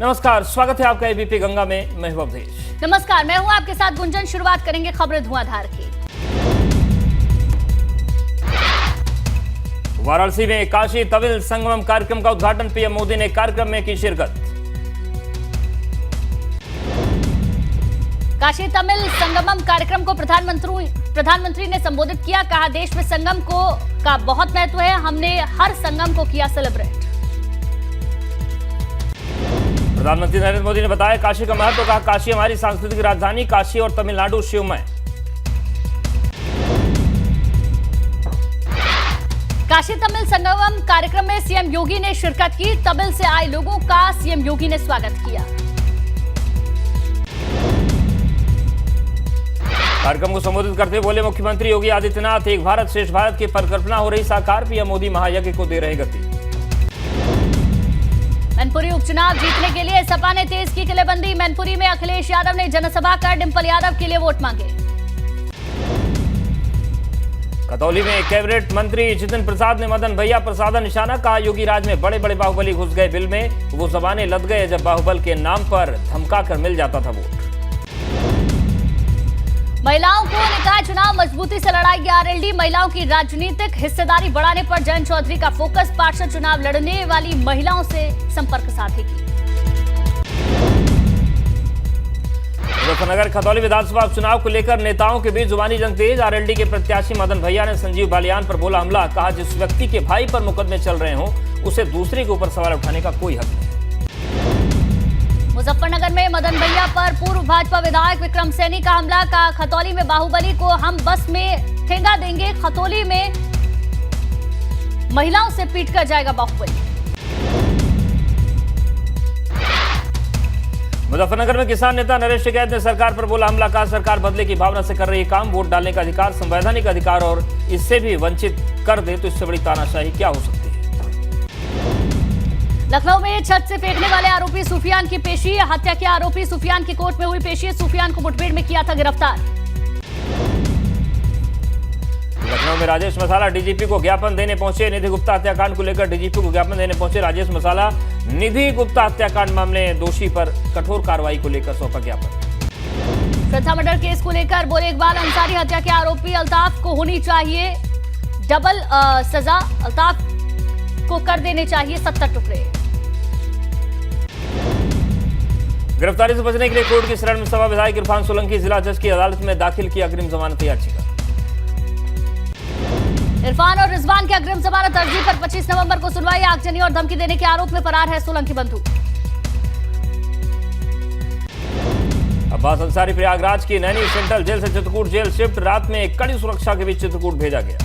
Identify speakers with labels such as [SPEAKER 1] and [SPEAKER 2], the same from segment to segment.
[SPEAKER 1] नमस्कार, स्वागत है आपका एबीपी गंगा में। मैं हूं अवधेश।
[SPEAKER 2] नमस्कार, मैं हूं आपके साथ गुंजन। शुरुआत करेंगे खबरें धुआंधार की।
[SPEAKER 1] वाराणसी में काशी तमिल संगमम कार्यक्रम का उद्घाटन, पीएम मोदी ने कार्यक्रम में की शिरकत।
[SPEAKER 2] काशी तमिल संगमम कार्यक्रम को प्रधानमंत्री ने संबोधित किया। कहा, देश में संगम का बहुत महत्व है, हमने हर संगम को किया सेलिब्रेट।
[SPEAKER 1] प्रधानमंत्री नरेंद्र मोदी ने बताया काशी का महत्व। कहा, काशी हमारी सांस्कृतिक राजधानी, काशी और तमिलनाडु शिवमय।
[SPEAKER 2] काशी तमिल संगमम कार्यक्रम में सीएम योगी ने शिरकत की। तमिल से आए लोगों का सीएम योगी ने स्वागत किया।
[SPEAKER 1] कार्यक्रम को संबोधित करते हुए बोले मुख्यमंत्री योगी आदित्यनाथ, एक भारत श्रेष्ठ भारत की परिकल्पना हो रही साकार, पीएम मोदी महायज्ञ को दे रहे गति।
[SPEAKER 2] मैनपुरी उपचुनाव जीतने के लिए सपा ने तेज की किलेबंदी। मैनपुरी में अखिलेश यादव ने जनसभा कर डिंपल यादव के लिए वोट मांगे।
[SPEAKER 1] खतौली में कैबिनेट मंत्री जितिन प्रसाद ने मदन भैया प्रसाद निशाना। कहा, योगी राज में बड़े बड़े बाहुबली घुस गए बिल में, वो जमाने लद गए जब बाहुबल के नाम पर धमका कर मिल जाता था वोट।
[SPEAKER 2] महिलाओं को निकाय चुनाव मजबूती से लड़ाएगी आरएलडी। महिलाओं की राजनीतिक हिस्सेदारी बढ़ाने पर जयंत चौधरी का फोकस। पार्षद चुनाव लड़ने वाली महिलाओं से संपर्क साधेगी।
[SPEAKER 1] मुजफ्फरनगर खतौली विधानसभा उपचुनाव को लेकर नेताओं के बीच जुबानी जंग तेज। आरएलडी के प्रत्याशी मदन भैया ने संजीव बालियान पर बोला हमला। कहा, जिस व्यक्ति के भाई पर मुकदमे चल रहे हों उसे दूसरे के ऊपर सवाल उठाने का कोई हक नहीं।
[SPEAKER 2] मुजफ्फरनगर में मदन भैया पर पूर्व भाजपा विधायक विक्रम सैनी का हमला। का खतौली में बाहुबली को हम बस में ठेंगा देंगे। खतौली में महिलाओं से पीट कर जाएगा बाहुबली।
[SPEAKER 1] मुजफ्फरनगर में किसान नेता नरेश टिकैत ने सरकार पर बोला हमला। कहा, सरकार बदले की भावना से कर रही है काम। वोट डालने का अधिकार संवैधानिक अधिकार और इससे भी वंचित कर दे तो इससे बड़ी तानाशाही क्या हो सकती है।
[SPEAKER 2] लखनऊ में छत से फेंकने वाले आरोपी सुफियान की पेशी। हत्या के आरोपी सुफियान की कोर्ट में हुई पेशी। सुफियान को मुठभेड़ में किया था गिरफ्तार।
[SPEAKER 1] लखनऊ में राजेश मसाला डीजीपी को ज्ञापन देने पहुंचे। निधि गुप्ता हत्याकांड को लेकर डीजीपी को ज्ञापन देने पहुंचे राजेश मसाला। निधि गुप्ता हत्याकांड मामले दोषी पर कठोर कार्रवाई को लेकर सौंपा ज्ञापन।
[SPEAKER 2] श्रद्धा मर्डर केस को लेकर बोले इकबाल अंसारी। हत्या के आरोपी अल्ताफ को होनी चाहिए डबल सजा। अल्ताफ को कर देने चाहिए 70 टुकड़े।
[SPEAKER 1] गिरफ्तारी से बचने के लिए कोर्ट की शरण में सपा विधायक इरफान सोलंकी जिला जज की अदालत में दाखिल की अग्रिम जमानत याचिका।
[SPEAKER 2] इरफान और रिजवान की अग्रिम जमानत अर्जी पर 25 नवंबर को सुनवाई। आगजनी और धमकी देने के आरोप में फरार है सोलंकी बंधु।
[SPEAKER 1] अब्बास अंसारी प्रयागराज की नैनी सेंट्रल जेल से चित्रकूट जेल शिफ्ट। रात में कड़ी सुरक्षा के बीच चित्रकूट भेजा गया।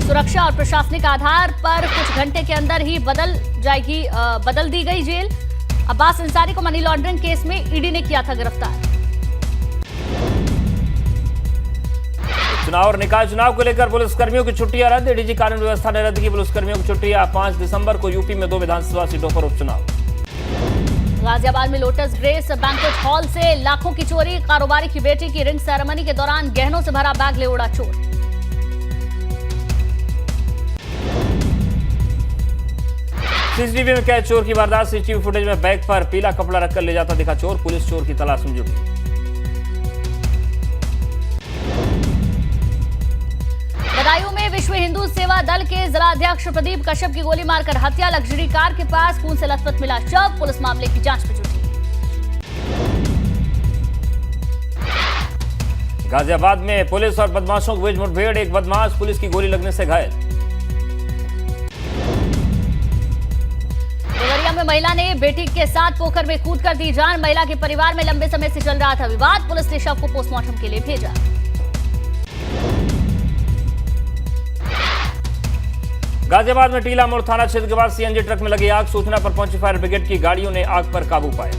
[SPEAKER 2] सुरक्षा और प्रशासनिक आधार पर कुछ घंटे के अंदर ही बदल दी गई जेल। अब्बास अंसारी को मनी लॉन्ड्रिंग केस में ईडी ने किया था गिरफ्तार।
[SPEAKER 1] चुनाव और निकाय चुनाव को लेकर पुलिसकर्मियों की छुट्टियां रद्द। डीजी कानून व्यवस्था ने रद्द की पुलिसकर्मियों की छुट्टियां। 5 दिसंबर को यूपी में 2 विधानसभा सीटों पर उपचुनाव।
[SPEAKER 2] गाजियाबाद में लोटस ग्रेस बैंक्वेट हॉल से लाखों की चोरी। कारोबारी की बेटी की रिंग सेरेमनी के दौरान गहनों से भरा बैग ले उड़ा चोर।
[SPEAKER 1] सीसीटीवी में कैद चोर की वारदात। सीसीटीवी फुटेज में बैग पर पीला कपड़ा रखकर ले जाता दिखा चोर। पुलिस चोर की तलाश में जुटी।
[SPEAKER 2] बदायूं में विश्व हिंदू सेवा दल के जिलाध्यक्ष प्रदीप कश्यप की गोली मारकर हत्या। लग्जरी कार के पास खून से लथपथ मिला शव। पुलिस मामले की जांच में जुटी।
[SPEAKER 1] गाजियाबाद में पुलिस और बदमाशों के बीच मुठभेड़। एक बदमाश पुलिस की गोली लगने से घायल।
[SPEAKER 2] देवरिया में महिला ने बेटी के साथ पोखर में कूद कर दी जान। महिला के परिवार में लंबे समय से चल रहा था विवाद। पुलिस ने शव को पोस्टमार्टम के लिए भेजा।
[SPEAKER 1] गाजियाबाद में टीला मोड़ थाना क्षेत्र के बाद सीएनजी ट्रक में लगी आग। सूचना पर पहुंची फायर ब्रिगेड की गाड़ियों ने आग पर काबू पाया।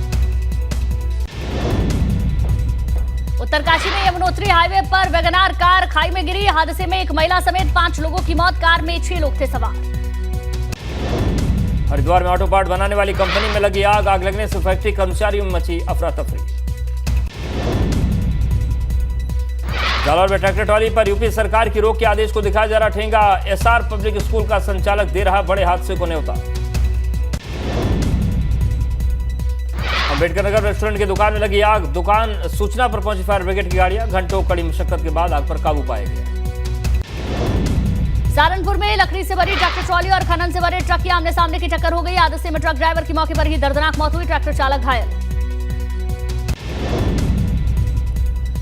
[SPEAKER 2] उत्तरकाशी में यमुनोत्री हाईवे पर वैगनार कार खाई में गिरी। हादसे में एक महिला समेत 5 लोगों की मौत। कार में 6 लोग थे सवार।
[SPEAKER 1] हरिद्वार में ऑटो पार्ट बनाने वाली कंपनी में लगी आग। आग लगने से फैक्ट्री कर्मचारियों में मची अफरा तफरी। जालौर में ट्रैक्टर ट्रॉली पर यूपी सरकार की रोक के आदेश को दिखाया जा रहा ठेंगा। एसआर पब्लिक स्कूल का संचालक दे रहा बड़े हादसे को न्योता। अम्बेडकर नगर रेस्टोरेंट की दुकान में लगी आग। दुकान सूचना पर पहुंची फायर ब्रिगेड की गाड़ियां। घंटों कड़ी मशक्कत के बाद आग पर काबू पाया गया।
[SPEAKER 2] सहारनपुर में लकड़ी से भरी ट्रैक्टर ट्रॉली और खनन से भरे ट्रक की आमने सामने की टक्कर हो गई। हादसे में ट्रक ड्राइवर की मौके पर ही दर्दनाक मौत हुई, ट्रैक्टर चालक घायल।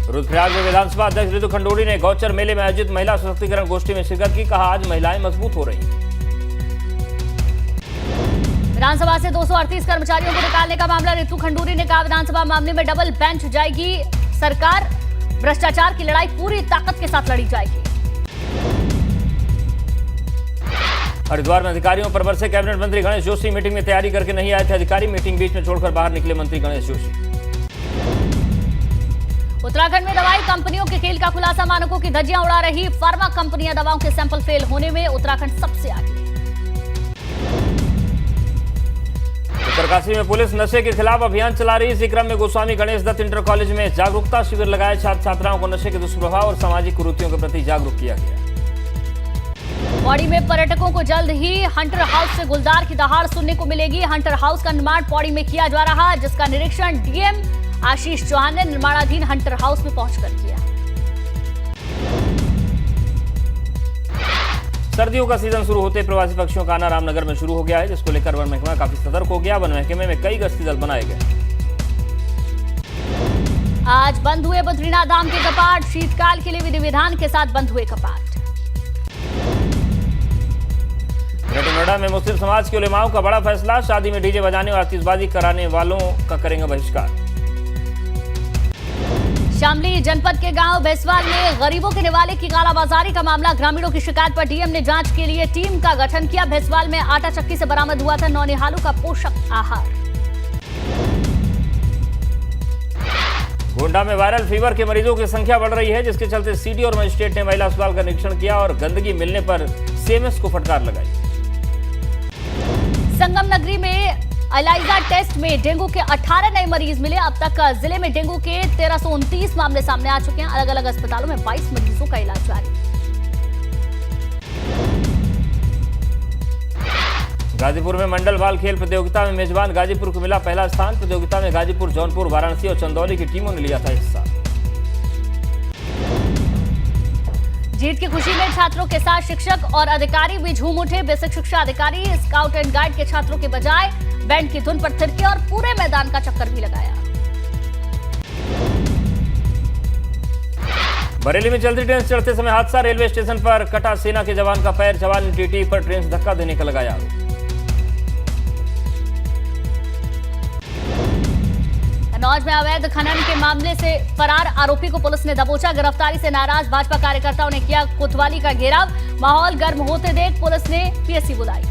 [SPEAKER 2] रुद्रप्रयाग में विधानसभा अध्यक्ष रितु खंडूड़ी ने गौचर मेले में आयोजित महिला सशक्तिकरण गोष्ठी में शिरकत की। कहा, आज महिलाएं मजबूत हो रही। विधानसभा से 238 कर्मचारियों को निकालने का मामला। रितु खंडूड़ी ने कहा, विधानसभा मामले में डबल बेंच जाएगी सरकार, भ्रष्टाचार की लड़ाई पूरी ताकत के साथ लड़ी जाएगी। हरिद्वार में अधिकारियों पर बरसे कैबिनेट मंत्री गणेश जोशी। मीटिंग में तैयारी करके नहीं आए थे अधिकारी, मीटिंग बीच में छोड़कर बाहर निकले मंत्री गणेश जोशी। उत्तराखंड में दवाई कंपनियों के खेल का खुलासा। मानकों की धज्जियां उड़ा रही फार्मा कंपनियां। दवाओं के सैंपल फेल होने में उत्तराखंड सबसे आगे। उत्तरकाशी में पुलिस नशे के खिलाफ अभियान चला रही। इसी क्रम में गोस्वामी गणेश दत्त इंटर कॉलेज में जागरूकता शिविर लगाए। छात्र छात्राओं को नशे के दुष्प्रभाव और सामाजिक कुरीतियों के प्रति जागरूक किया गया। पौड़ी में पर्यटकों को जल्द ही हंटर हाउस से गुलदार की दहाड़ सुनने को मिलेगी। हंटर हाउस का निर्माण पौड़ी में किया जा रहा है, जिसका निरीक्षण डीएम आशीष चौहान ने निर्माणाधीन हंटर हाउस में पहुंचकर किया। सर्दियों का सीजन शुरू होते प्रवासी पक्षियों का आना रामनगर में शुरू हो गया है, जिसको लेकर वन महकमा काफी सतर्क हो गया। वन महकमे में कई गश्ती दल बनाए गए। आज बंद हुए बद्रीनाथ धाम के कपाट। शीतकाल के लिए विधि विधान के साथ बंद हुए कपाट। ग्रेटर नोएडा में मुस्लिम समाज के उलेमाओं का बड़ा फैसला। शादी में डीजे बजाने और आतिशबाजी कराने वालों का करेंगे बहिष्कार। शामली जनपद के गांव भैसवाल में गरीबों के निवाले की कालाबाजारी का मामला। ग्रामीणों की शिकायत पर डीएम ने जांच के लिए टीम का गठन किया। भैसवाल में आटा चक्की से बरामद हुआ था नौनिहालों का पोषक आहार। गोंडा में वायरल फीवर के मरीजों की संख्या बढ़ रही है, जिसके चलते सीडी और मजिस्ट्रेट ने महिला अस्पताल का निरीक्षण किया और गंदगी मिलने पर सीएमएस को फटकार लगाई। संगम नगरी में एलाइजा टेस्ट में डेंगू के 18 नए मरीज मिले। अब तक जिले में डेंगू के 1329 मामले सामने आ चुके हैं। अलग अलग अस्पतालों में 22 मरीजों का इलाज जारी। गाजीपुर में मंडल बाल खेल प्रतियोगिता में मेजबान गाजीपुर को मिला पहला स्थान। प्रतियोगिता में गाजीपुर, जौनपुर, वाराणसी और चंदौली की टीमों ने लिया था हिस्सा। जीत की खुशी में छात्रों के साथ शिक्षक और अधिकारी भी झूम उठे। बेसिक शिक्षा अधिकारी स्काउट एंड गाइड के छात्रों के बजाय बैंड की धुन पर थिरके और पूरे मैदान का चक्कर भी लगाया। बरेली में चलती ट्रेन चढ़ते समय हादसा। रेलवे स्टेशन पर कटा सेना के जवान का पैर। जवान ने टीटी पर ट्रेन से धक्का देने का लगाया आरोप। कन्नौज में अवैध खनन के मामले से फरार आरोपी को पुलिस ने दबोचा। गिरफ्तारी से नाराज भाजपा कार्यकर्ताओं ने किया कोतवाली का घेराव। माहौल गर्म होते देख पुलिस ने पीएससी बुलाई।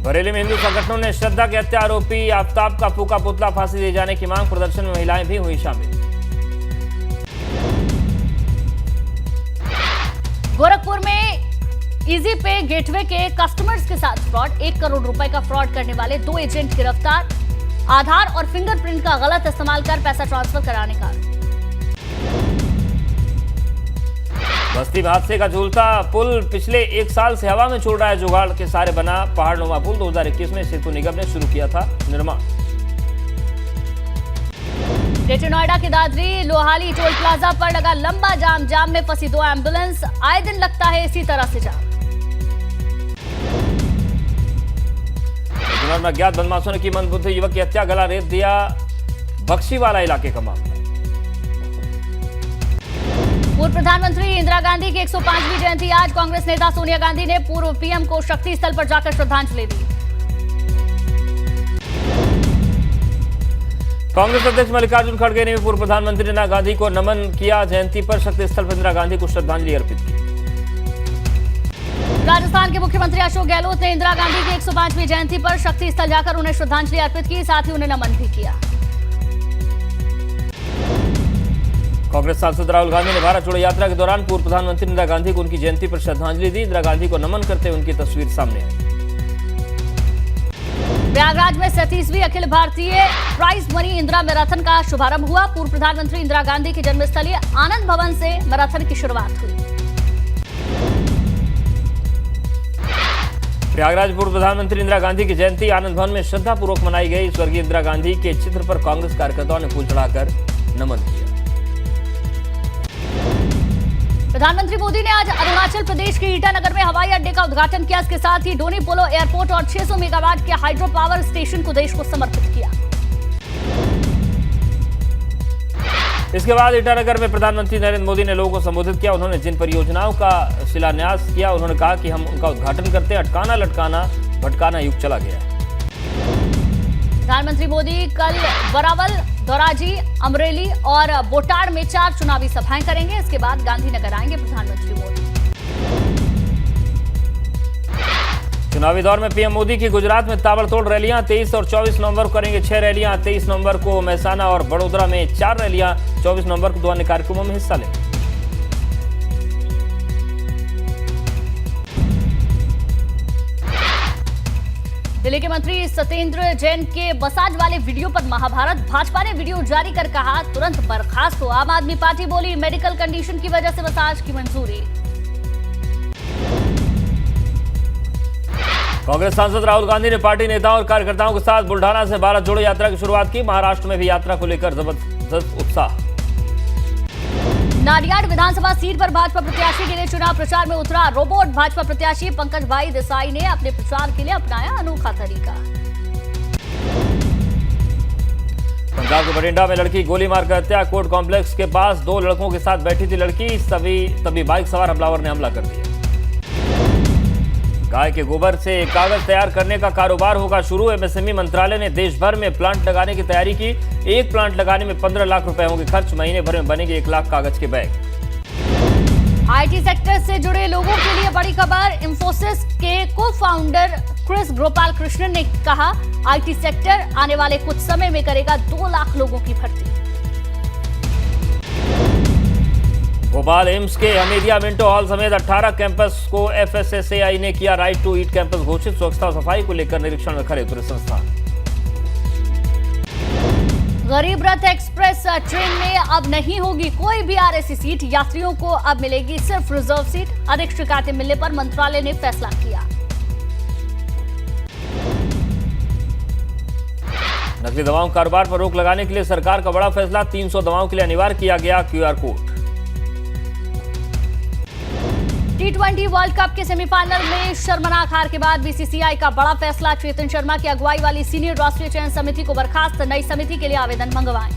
[SPEAKER 2] बरेली में हिंदू संगठनों ने श्रद्धा के हत्या आरोपी आफ्ताब का फूका पुतला फांसी दिए जाने की मांग। प्रदर्शन में महिलाएं भी हुई शामिल। गोरखपुर में इजी पे गेटवे के कस्टमर्स के साथ फ्रॉड। 1 करोड़ रुपए का फ्रॉड करने वाले 2 एजेंट गिरफ्तार। आधार और फिंगरप्रिंट का गलत इस्तेमाल कर पैसा ट्रांसफर कराने का। बस्ती में हादसे का झूलता पुल पिछले 1 साल से हवा में छोड़ रहा है। जुगाड़ के सारे बना पहाड़नुमा पुल 2021 में सेतु निगम ने शुरू किया था निर्माण। ग्रेटर नोएडा के दादरी लोहाली टोल प्लाजा पर लगा लंबा जाम। जाम में फंसी 2 एम्बुलेंस। आए दिन लगता है इसी तरह से जाम। में अज्ञात बदमाशों ने की मंदबुद्धि युवक की हत्या, गला रेत दिया। बख्शीवाला इलाके का मामला। पूर्व प्रधानमंत्री इंदिरा गांधी की 105वीं जयंती आज। कांग्रेस नेता सोनिया गांधी ने पूर्व पीएम को शक्ति स्थल पर जाकर श्रद्धांजलि दी। कांग्रेस अध्यक्ष मल्लिकार्जुन खड़गे ने पूर्व प्रधानमंत्री इंदिरा गांधी को नमन किया। जयंती पर शक्ति स्थल पर इंदिरा गांधी को श्रद्धांजलि अर्पित की। राजस्थान के मुख्यमंत्री अशोक गहलोत ने इंदिरा गांधी की 105वीं जयंती पर शक्ति स्थल जाकर उन्हें श्रद्धांजलि अर्पित की, साथ ही उन्हें नमन भी किया। कांग्रेस सांसद राहुल गांधी ने भारत जोड़ो यात्रा के दौरान पूर्व प्रधानमंत्री इंदिरा गांधी को उनकी जयंती पर श्रद्धांजलि दी। इंदिरा गांधी को नमन करते उनकी तस्वीर सामने आई। प्रयागराज में 37वीं Akhil Bharatiya prize money Indira marathon का शुभारंभ हुआ। पूर्व प्रधानमंत्री इंदिरा गांधी की जन्मस्थली आनंद भवन से मैराथन की शुरुआत हुई।
[SPEAKER 1] प्रयागराज पूर्व प्रधानमंत्री इंदिरा गांधी की जयंती आनंद भवन में श्रद्धापूर्वक मनाई गई। स्वर्गीय इंदिरा गांधी के चित्र पर कांग्रेस कार्यकर्ताओं ने फूल चढ़ाकर नमन किया।
[SPEAKER 3] प्रधानमंत्री मोदी ने आज अरुणाचल प्रदेश के ईटानगर में हवाई अड्डे का उद्घाटन किया। इसके साथ ही डोनी पोलो एयरपोर्ट और 600 मेगावाट के हाइड्रो पावर स्टेशन को देश को समर्पित किया।
[SPEAKER 1] इसके बाद ईटानगर में प्रधानमंत्री नरेंद्र मोदी ने लोगों को संबोधित किया। उन्होंने जिन परियोजनाओं का शिलान्यास किया, उन्होंने कहा कि हम उनका उद्घाटन करते हैं। अटकाना लटकाना भटकाना युग चला गया।
[SPEAKER 3] प्रधानमंत्री मोदी कल वरावल, धोराजी, अमरेली और बोटाड़ में 4 चुनावी सभाएं करेंगे। इसके बाद गांधीनगर आएंगे प्रधानमंत्री मोदी।
[SPEAKER 1] चुनावी दौर में पीएम मोदी की गुजरात में ताबड़तोड़ रैलियां। 23 और 24 नवंबर को करेंगे 6 रैलियां। 23 नवंबर को महसाना और बड़ोदरा में 4 रैलियां। 24 नवंबर को 2 अन्य कार्यक्रमों में हिस्सा लेंगे।
[SPEAKER 3] दिल्ली के मंत्री सत्येंद्र जैन के मसाज वाले वीडियो पर महाभारत। भाजपा ने वीडियो जारी कर कहा तुरंत बर्खास्त हो। आम आदमी पार्टी बोली मेडिकल कंडीशन की वजह से मसाज की मंजूरी।
[SPEAKER 1] कांग्रेस सांसद राहुल गांधी ने पार्टी नेताओं और कार्यकर्ताओं के साथ बुल्ढाना से भारत जोड़ो यात्रा की शुरुआत की। महाराष्ट्र में भी यात्रा को लेकर जबरदस्त उत्साह।
[SPEAKER 3] नाडियाड विधानसभा सीट पर भाजपा प्रत्याशी के लिए चुनाव प्रचार में उतरा रोबोट। भाजपा प्रत्याशी पंकज भाई देसाई ने अपने प्रचार के लिए अपनाया अनोखा तरीका।
[SPEAKER 1] पंजाब के बठिंडा में लड़की गोली मारकर हत्या। कोर्ट कॉम्प्लेक्स के पास 2 लड़कों के साथ बैठी थी लड़की। तभी बाइक सवार हमलावर ने हमला कर दिया। गाय के गोबर से कागज तैयार करने का कारोबार होगा शुरू। एमएसएमई मंत्रालय ने देश भर में प्लांट लगाने की तैयारी की। एक प्लांट लगाने में 15 लाख रुपए होंगे खर्च। महीने भर में बनेंगे 1 लाख कागज के बैग।
[SPEAKER 3] आईटी सेक्टर से जुड़े लोगों के लिए बड़ी खबर। इंफोसिस के को फाउंडर क्रिस गोपाल कृष्णन ने कहा आईटी सेक्टर आने वाले कुछ समय में करेगा 2 लाख लोगों की भर्ती।
[SPEAKER 1] भोपाल एम्स के हमीदिया मिंटो हॉल समेत 18 कैंपस को एफएसएसएआई ने किया राइट टू ईट कैंपस घोषित। स्वच्छता और सफाई को लेकर निरीक्षण में खड़े उतरे संस्थान।
[SPEAKER 3] गरीब रथ एक्सप्रेस ट्रेन में अब नहीं होगी कोई भी आरएसी सीट। यात्रियों को अब मिलेगी सिर्फ रिजर्व सीट। अधिक शिकायतें मिलने पर मंत्रालय ने फैसला किया।
[SPEAKER 1] नकली दवाओं के कारोबार पर रोक लगाने के लिए सरकार का बड़ा फैसला। 300 दवाओं के लिए अनिवार्य किया गया QR code.
[SPEAKER 3] T20 world cup के सेमीफाइनल में शर्मनाक हार के बाद बीसीसीआई का बड़ा फैसला। चेतन शर्मा की अगुवाई वाली सीनियर राष्ट्रीय चयन समिति को बर्खास्त। नई समिति के लिए आवेदन मंगवाएं।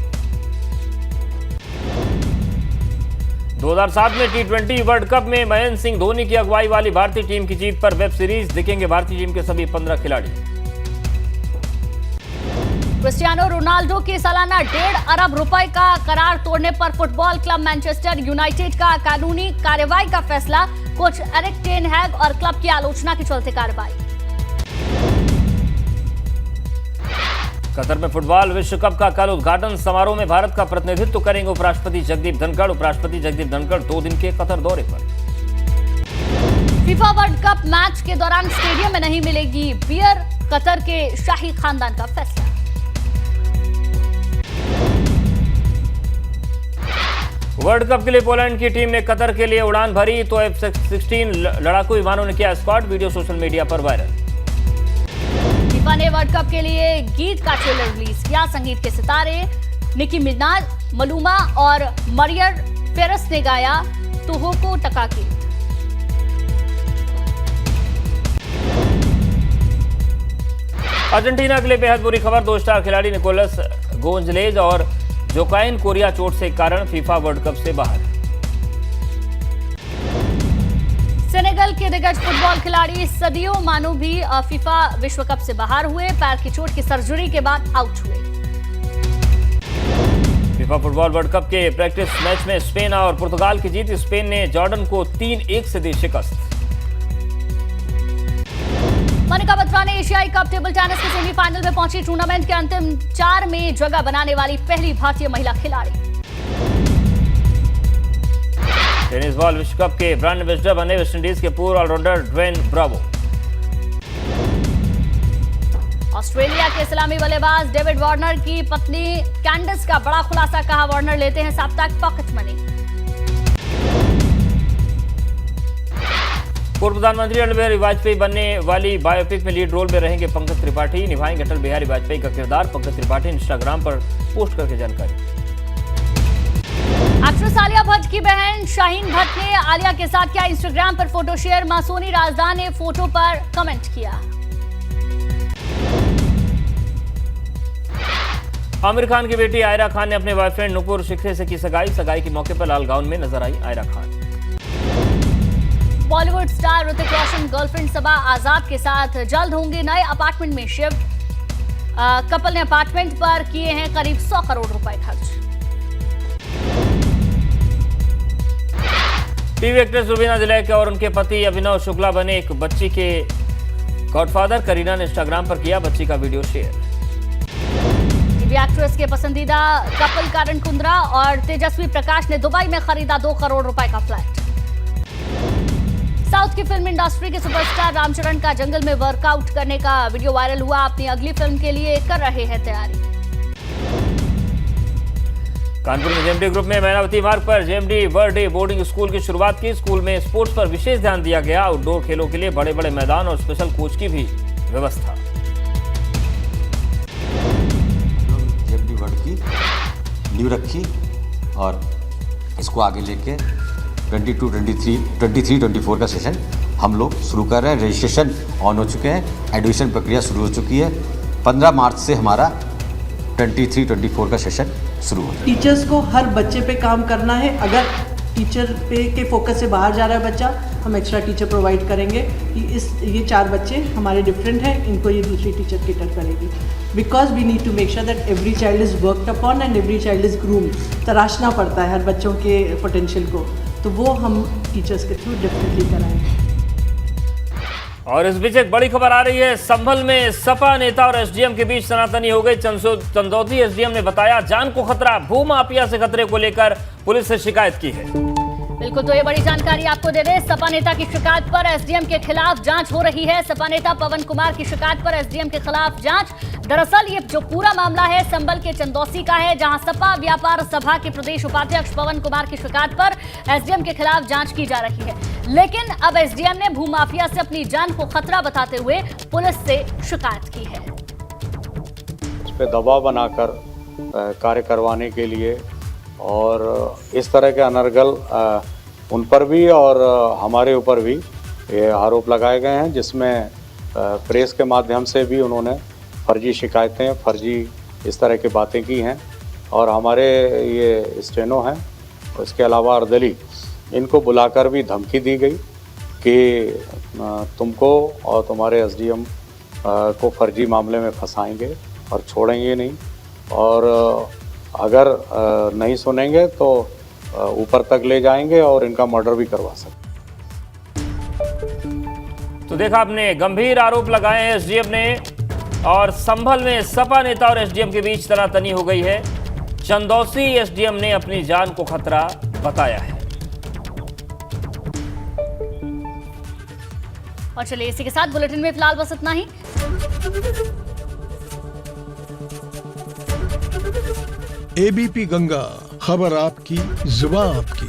[SPEAKER 1] 2007 में T20 वर्ल्ड कप में महेंद्र सिंह धोनी की अगुवाई वाली भारतीय टीम की जीत पर वेब सीरीज दिखेंगे भारतीय टीम के सभी 15 खिलाड़ी।
[SPEAKER 3] क्रिस्टियानो रोनाल्डो के सालाना 1.5 अरब रुपए का करार तोड़ने पर फुटबॉल क्लब मैनचेस्टर यूनाइटेड का कानूनी कार्रवाई का फैसला। कोच एरिक टेन हैग और क्लब की आलोचना के चलते कार्रवाई।
[SPEAKER 1] कतर में फुटबॉल विश्व कप का कल उद्घाटन समारोह में भारत का प्रतिनिधित्व करेंगे उपराष्ट्रपति जगदीप धनखड़। उपराष्ट्रपति जगदीप धनखड़ 2 दिन के कतर दौरे पर।
[SPEAKER 3] फीफा वर्ल्ड कप मैच के दौरान स्टेडियम में नहीं मिलेगी बियर। कतर के शाही खानदान का फैसला।
[SPEAKER 1] वर्ल्ड कप के लिए पोलैंड की टीम ने कतर के लिए उड़ान भरी तो F-16 लड़ाकू विमानों ने किया स्क्वाड। वीडियो सोशल मीडिया पर वायरल।
[SPEAKER 3] फीफा ने वर्ल्ड कप के लिए गीत का ट्रेलर रिलीज किया। संगीत के सितारे निकी मिनाज, मलूमा और मरियर फेरस ने गाया तुहोको टका गीत।
[SPEAKER 1] अर्जेंटीना के लिए बेहद बुरी खबर। 2 स्टार खिलाड़ी निकोलस गोंजलेज और जोकाइन कोरिया चोट से कारण फीफा वर्ल्ड कप से बाहर।
[SPEAKER 3] सेनेगल के दिग्गज फुटबॉल खिलाड़ी सदियो मानू भी फीफा विश्व कप से बाहर हुए। पैर की चोट की सर्जरी के बाद आउट हुए।
[SPEAKER 1] फीफा फुटबॉल वर्ल्ड कप के प्रैक्टिस मैच में स्पेन और पुर्तगाल की जीत। स्पेन ने जॉर्डन को 3-1 से दी शिकस्त।
[SPEAKER 3] मनिका बत्रा ने एशियाई कप टेबल टेनिस के सेमीफाइनल में पहुंची। टूर्नामेंट के अंतिम 4 में जगह बनाने वाली पहली भारतीय महिला खिलाड़ी।
[SPEAKER 1] टेनिस बॉल विश्व कप के ब्रांड एम्बेसडर बने वेस्टइंडीज के पूर्व ऑलराउंडर ड्वेन ब्रावो।
[SPEAKER 3] ऑस्ट्रेलिया के सलामी बल्लेबाज डेविड वार्नर की पत्नी कैंडिस का बड़ा खुलासा। कहा वार्नर लेते हैं साप्ताहिक पॉकेट मनी।
[SPEAKER 1] पूर्व प्रधानमंत्री अटल बिहारी वाजपेयी बनने वाली बायोपिक में लीड रोल में रहेंगे पंकज त्रिपाठी, निभाएंगे अटल बिहारी वाजपेयी का किरदार। पंकज त्रिपाठी इंस्टाग्राम पर पोस्ट करके जानकारी।
[SPEAKER 3] एक्ट्रेस आलिया भट्ट की बहन शाहीन भट्ट ने आलिया के साथ किया इंस्टाग्राम पर फोटो शेयर। मासूनी राजदान ने फोटो पर कमेंट किया।
[SPEAKER 1] आमिर खान की बेटी आयरा खान ने अपने बॉयफ्रेंड नुपुर शिखरे से की सगाई। सगाई के मौके पर लाल गाउन में नजर आई आयरा खान।
[SPEAKER 3] बॉलीवुड स्टार ऋतिक रोशन गर्लफ्रेंड सबा आजाद के साथ जल्द होंगे नए अपार्टमेंट में शिफ्ट। कपल ने अपार्टमेंट पर किए हैं करीब 100 करोड़ रुपए खर्च।
[SPEAKER 1] टीवी एक्ट्रेस रुबीना दिलैक और उनके पति अभिनव शुक्ला बने एक बच्ची के गॉडफादर। करीना ने इंस्टाग्राम पर किया बच्ची का वीडियो शेयर।
[SPEAKER 3] टीवी एक्ट्रेस के पसंदीदा कपल करण कुंद्रा और तेजस्वी प्रकाश ने दुबई में खरीदा 2 करोड़ रुपए का फ्लैट। साउथ की फिल्म इंडस्ट्री के सुपरस्टार रामचरण का जंगल में वर्कआउट करने का वीडियो वायरल हुआ। अपनी अगली फिल्म के लिए कर रहे हैं तैयारी।
[SPEAKER 1] कानपुर में जेएमडी ग्रुप में मैनावती मार्ग पर जेएमडी बर्थडे बोर्डिंग स्कूल की शुरुआत की। स्कूल में स्पोर्ट्स पर विशेष ध्यान दिया गया। आउटडोर खेलों के लिए बड़े बड़े मैदान और स्पेशल कोच की भी व्यवस्था।
[SPEAKER 4] जेएमडी वर्ल्ड की नींव रखी और इसको आगे लेके 23-24 का सेशन हम लोग शुरू कर रहे हैं। रजिस्ट्रेशन ऑन हो चुके हैं, एडमिशन प्रक्रिया शुरू हो चुकी है। 15 मार्च से हमारा 23-24 का सेशन शुरू हो।
[SPEAKER 5] टीचर्स को हर बच्चे पे काम करना है। अगर टीचर पे के फोकस से बाहर जा रहा है बच्चा, हम एक्स्ट्रा टीचर प्रोवाइड करेंगे कि ये 4 बच्चे हमारे डिफरेंट हैं, इनको ये दूसरी टीचर केटर करेगी। Because we need to make sure that every child is worked upon and every child is groomed. तराशना पड़ता है हर बच्चों के पोटेंशियल को, तो वो हम टीचर्स के थ्रू डेफिनेटली कराएंगे।
[SPEAKER 1] और इस बीच एक बड़ी खबर आ रही है। संभल में सपा नेता और एसडीएम के बीच सनातनी हो गई। चंदौती एसडीएम ने बताया जान को खतरा, भूमाफिया से खतरे को लेकर पुलिस से शिकायत की है।
[SPEAKER 3] बिल्कुल, तो ये बड़ी जानकारी आपको दे रहे। सपा नेता की शिकायत पर एसडीएम के खिलाफ जांच हो रही है। सपा नेता पवन कुमार की शिकायत पर एसडीएम के खिलाफ जांच। दरअसल ये जो पूरा मामला है संभल के चंदौसी का है, जहां सपा व्यापार सभा के प्रदेश उपाध्यक्ष पवन कुमार की शिकायत पर एसडीएम के खिलाफ जांच की जा रही है। लेकिन अब एसडीएम ने भूमाफिया से अपनी जान को खतरा बताते हुए पुलिस से शिकायत की है।
[SPEAKER 6] उस पर दबाव बनाकर कार्य करवाने के लिए और इस तरह के अनर्गल उन पर भी और हमारे ऊपर भी ये आरोप लगाए गए हैं, जिसमें प्रेस के माध्यम से भी उन्होंने फर्जी शिकायतें, फर्जी इस तरह की बातें की हैं। और हमारे ये स्टेनो हैं, इसके अलावा अर्दली, इनको बुलाकर भी धमकी दी गई कि तुमको और तुम्हारे एसडीएम को फर्जी मामले में फंसाएंगे और छोड़ेंगे नहीं, और अगर नहीं सुनेंगे तो ऊपर तक ले जाएंगे और इनका मर्डर भी करवा सकते।
[SPEAKER 1] तो देखा आपने, गंभीर आरोप लगाए हैं एसडीएम ने। और संभल में सपा नेता और एसडीएम के बीच तनातनी हो गई है। चंदौसी एसडीएम ने अपनी जान को खतरा बताया है।
[SPEAKER 3] और चलिए इसी के साथ बुलेटिन में फिलहाल बस इतना ही।
[SPEAKER 7] एबीपी गंगा, खबर आपकी, जुबान आपकी।